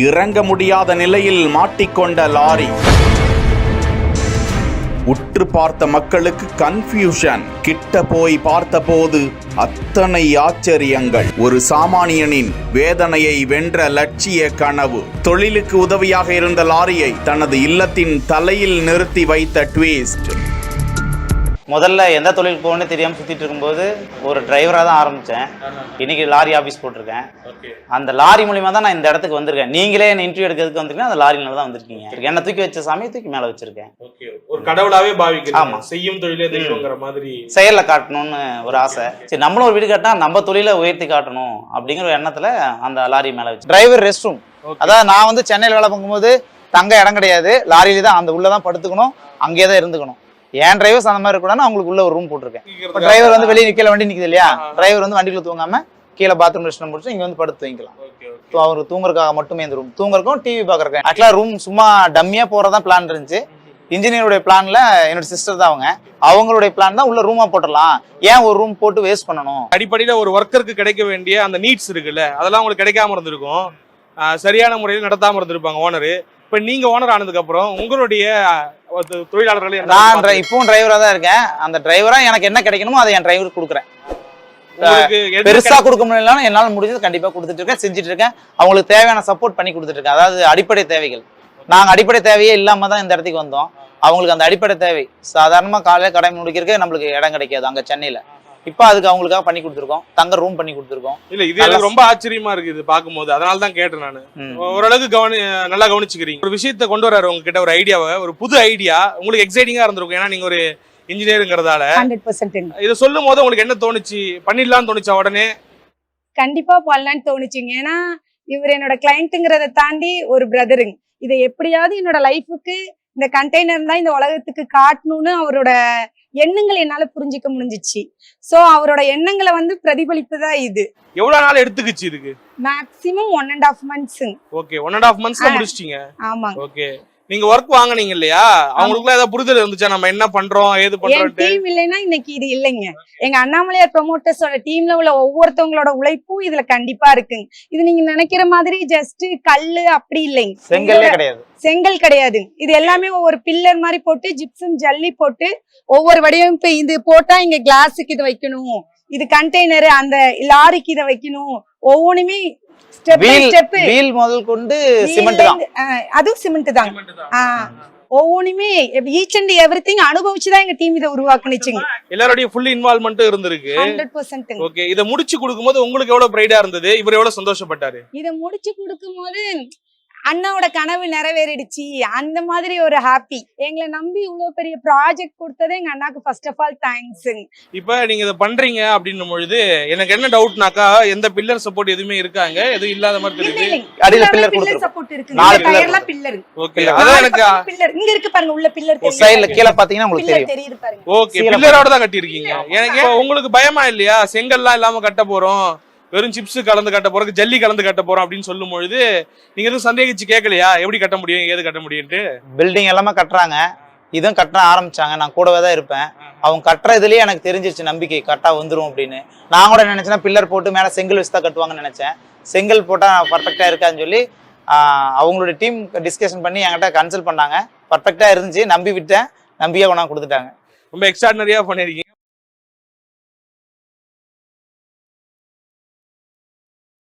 இறங்க முடியாத நிலையில் மாட்டிக்கொண்ட லாரி. உற்று பார்த்த மக்களுக்கு கன்ஃபியூஷன். கிட்ட போய் பார்த்தபோது அத்தனை ஆச்சரியங்கள். ஒரு சாமானியனின் வேதனையை வென்ற லட்சிய கனவு. தொழிலுக்கு உதவியாக இருந்த லாரியை தனது இல்லத்தின் தலையில் நிறுத்தி வைத்த ட்விஸ்ட். முதல்ல எந்த தொழில் போகணும்னு தெரியாமல் சுற்றிட்டு இருக்கும்போது ஒரு டிரைவராக தான் ஆரம்பித்தேன். இன்றைக்கி லாரி ஆஃபீஸ் போட்டிருக்கேன். அந்த லாரி மூலிமா தான் நான் இந்த இடத்துக்கு வந்திருக்கேன். நீங்களே என்ன இன்டர்வியூ எடுக்கிறதுக்கு வந்திருக்கீங்க, அந்த லாரினால தான் வந்திருக்கீங்க. என்ன தூக்கி வச்ச சாமியை தூக்கி மேலே வச்சிருக்கேன். ஒரு கடவுளாவே பாவிக்கிறேன். ஆமாம், செய்யும் தொழிலே தெய்வங்கிற மாதிரி செயலில் காட்டணும்னு ஒரு ஆசை. சரி, நம்மளும் ஒரு வீடு காட்டினா நம்ம தொழிலை உயர்த்தி காட்டணும் அப்படிங்கிற ஒரு எண்ணத்தில் அந்த லாரி மேலே வச்சு. டிரைவர் ரெஸ்ட் ரூம், அதாவது நான் வந்து சென்னையில் வேலை பார்க்கும்போது தங்க இடம் கிடையாது, லாரியில தான் அந்த உள்ளே தான் படுத்துக்கணும், அங்கேயே தான் இருந்துக்கணும். ஏன் டிரைவர்ஸ் அந்த மாதிரி இருக்கக்கூடாது, அவங்களுக்கு உள்ள ஒரு ரூம் போட்டிருக்கேன். இப்போ டிரைவர் வந்து வெளியே நிற்கல, வண்டி நிற்குது இல்லையா, டிரைவர் வந்து வண்டிக்குள்ள தூங்காம கீழே பாத்ரூம் ரெஸ்ட் முடிச்சு இங்கே வந்து படுத்து தூங்கிக்கலாம். அவருக்கு தூங்குறதுக்காக மட்டுமே இந்த ரூம், தூங்குறக்கும் டிவி பார்க்குறேன். ஆக்சுவலாக ரூம் சும்மா டம்மியாக போகிறதா பிளான் இருந்துச்சு. இன்ஜினியருடைய பிளான்ல என்னோட சிஸ்டர் தான் அவங்களுடைய பிளான் தான் உள்ள ரூமா போட்டுடலாம், ஏன் ஒரு ரூம் போட்டு வேஸ்ட் பண்ணணும். அடிப்படையில் ஒரு ஒர்க்கருக்கு கிடைக்க வேண்டிய அந்த நீட்ஸ் இருக்குல்ல, அதெல்லாம் உங்களுக்கு கிடைக்காம இருந்திருக்கும், சரியான முறையில் நடத்தாம இருந்திருப்பாங்க ஓனரு. இப்போ நீங்க ஓனர் ஆனதுக்கு அப்புறம் உங்களுடைய தொழிலாளர்களே, நான் இப்பவும் டிரைவரா தான் இருக்கேன். அந்த டிரைவரா எனக்கு என்ன கிடைக்கணுமோ அதை என் டிரைவருக்கு கொடுக்குறேன். பெருசா கொடுக்க முடியலன்னா என்னால முடிஞ்சது கண்டிப்பா கொடுத்துட்டு இருக்கேன், செஞ்சுட்டு இருக்கேன். அவங்களுக்கு தேவையான சப்போர்ட் பண்ணி கொடுத்துட்டு இருக்கேன். அதாவது அடிப்படை தேவைகள், நாங்க அடிப்படை தேவையே இல்லாம தான் இந்த இடத்துக்கு வந்தோம். அவங்களுக்கு அந்த அடிப்படை தேவை, சாதாரணமா காலையில கடை முடிக்கிறதுக்கு நம்மளுக்கு இடம் கிடைக்காது அங்க சென்னையில. இப்ப அதுக்கு அவங்களுக்காக பண்ணி கொடுத்துருக்கோம், தங்க ரூம் பண்ணி கொடுத்துருக்கோம். இல்ல இது எனக்கு ரொம்ப ஆச்சரியமா இருக்கு இது பாக்கும்போது, அதனால தான் கேட்டேன் நானு. ஓரளவுக்கு நல்லா கவனிச்சுக்கிறீங்க. ஒரு விஷயத்தை கொண்டு வராரு உங்ககிட்ட, ஒரு ஐடியாவை, ஒரு புது ஐடியா உங்களுக்கு எக்ஸைட்டிங்கா இருந்திருக்கும். ஏன்னா நீங்க ஒரு இன்ஜினியருங்கிறதால 100% இதை சொல்லும் போது உங்களுக்கு என்ன தோணுச்சு? பண்ணிடலாம்னு தோணுச்சா உடனே? கண்டிப்பா பண்ணலான்னு தோணுச்சுங்க. ஏன்னா இவர் என்னோட கிளைண்ட்டுங்கிறத தாண்டி ஒரு பிரதருங்க. இதை எப்படியாவது என்னோட லைஃபுக்கு இந்த கண்டெய்னர் தான் இந்த உலகத்துக்கு காட்டணும்னு அவரோட எண்ணங்கள் என்னால புரிஞ்சிக்க முடிஞ்சிச்சு. சோ அவரோட எண்ணங்களை வந்து பிரதிபலிப்புதான் இது. எவ்வளவு நாள் எடுத்துக்கிச்சு இதுக்கு? Maximum 1.5 months. ஓகே, 1.5 monthsல முடிச்சிட்டீங்க. ஆமாங்க. ஓகே, நீங்க ஒர்க் வாங்குனீங்க இல்லையா, அவங்களுக்குள்ள ஏதாவது புரிதல் இருந்துச்சா, நம்ம என்ன பண்றோம் ஏது பண்றோம்? டீம் இல்லைன்னா இன்னைக்கு இது இல்லைங்க. எங்க அண்ணாமலையார் ப்ரொமோட்டர்ஸோட டீம்ல உள்ள ஒவ்வொருத்தவங்களோட உழைப்பும் இதுல கண்டிப்பா இருக்குங்க. இது நீங்க நினைக்கிற மாதிரி ஜஸ்ட் கல்லு அப்படி இல்லைங்க, செங்கல் கிடையாது. இது எல்லாமே ஒவ்வொரு பில்லர் மாதிரி போட்டு ஜிப்சம் ஜல்லி போட்டு ஒவ்வொரு வடிவமைப்பு. இது போட்டா இங்க கிளாஸுக்கு இது வைக்கணும், இது கண்டெய்னர், அந்த லாரிக்கு இதை வைக்கணும், ஒவ்வொன்றுமே முதல் கொண்டு சிமெண்ட் தான், அதுவும் சிமெண்ட் தான். ஒவ்வொன்றுமே ஈச் அண்ட் எவ்ரிதிங் அனுபவிச்சுதான் எங்க டீம் இதை உருவாக்குனுச்சுங்க. எல்லாரோட ஃபுல் இன்வால்வ்மெண்ட் இருந்திருக்கு. 100%. ஓகே, இத முடிச்சு கொடுக்கும்போது உங்களுக்கு எவ்வளவு பிரைடா இருந்தது? இவர் எவ்வளவு சந்தோஷப்பட்டாரு? இத முடிச்சு கொடுக்கும்போது அண்ணாவோட கனவு நிறைவேறிடுச்சு, அந்த மாதிரி ஒரு ஹாப்பி. எங்களை நம்பி இவ்வளவு பெரிய ப்ராஜெக்ட் கொடுத்ததே எங்க அண்ணாக்கு ஃபர்ஸ்ட் ஆஃப் ஆல் தேங்க்ஸ். இப்ப நீங்க இதை பண்றீங்க அப்படின்னும் பொழுது எனக்கு என்ன டவுட்னாக்கா, எந்த பில்லர் சப்போர்ட் எதுவுமே இருக்காங்க, எதுவும் இல்லாத மாதிரி தெரியுது. அடியில பில்லர் சப்போர்ட் இருக்கு, 4 டயர்லாம் பில்லர். ஓகே, அதான் எனக்கு பில்லர் இங்க இருக்கு பாருங்க, உள்ள பில்லர் தெரியுது, சைடுல கீழ பாத்தீங்கன்னா உங்களுக்கு தெரியுது பாருங்க. ஓகே, பில்லரோட தான் கட்டி இருக்கீங்க. எனக்கு உங்களுக்கு பயமா இல்லையா, செங்கல்லாம் இல்லாம கட்ட போறோம், வெறும் சிப்ஸ் கலந்து கட்ட போறோம், ஜல்லி கலந்து கட்ட போறோம் அப்படின்னு சொல்லும் பொழுது நீங்க எதுவும் சந்தேகிச்சு கேட்கலையா, எப்படி கட்ட முடியும் ஏது கட்ட முடியும்ட்டு? பில்டிங் எல்லாமே கட்டுறாங்க, இதுவும் கட்ட ஆரம்பிச்சாங்க, நான் கூடவே தான் இருப்பேன். அவங்க கட்டுற இதுலயே எனக்கு தெரிஞ்சிருச்சு நம்பிக்கை, கரெக்டா வந்துரும் அப்படின்னு. நான் கூட நினைச்சேன்னா பில்லர் போட்டு மேல செங்கல் வச்சு தான் கட்டுவாங்கன்னு நினைச்சேன். செங்கல் போட்டா பர்ஃபெக்டா இருக்கான்னு சொல்லி அவங்களுடைய டீம் டிஸ்கஷன் பண்ணி என்கிட்ட கன்சல்ட் பண்ணாங்க. பர்ஃபெக்டா இருந்துச்சு, நம்பி விட்டேன், நம்பியா கொண்டாந்து கொடுத்துட்டாங்க. ரொம்ப எக்ஸ்ட்ராடினரியா பண்ணிருக்கீங்க.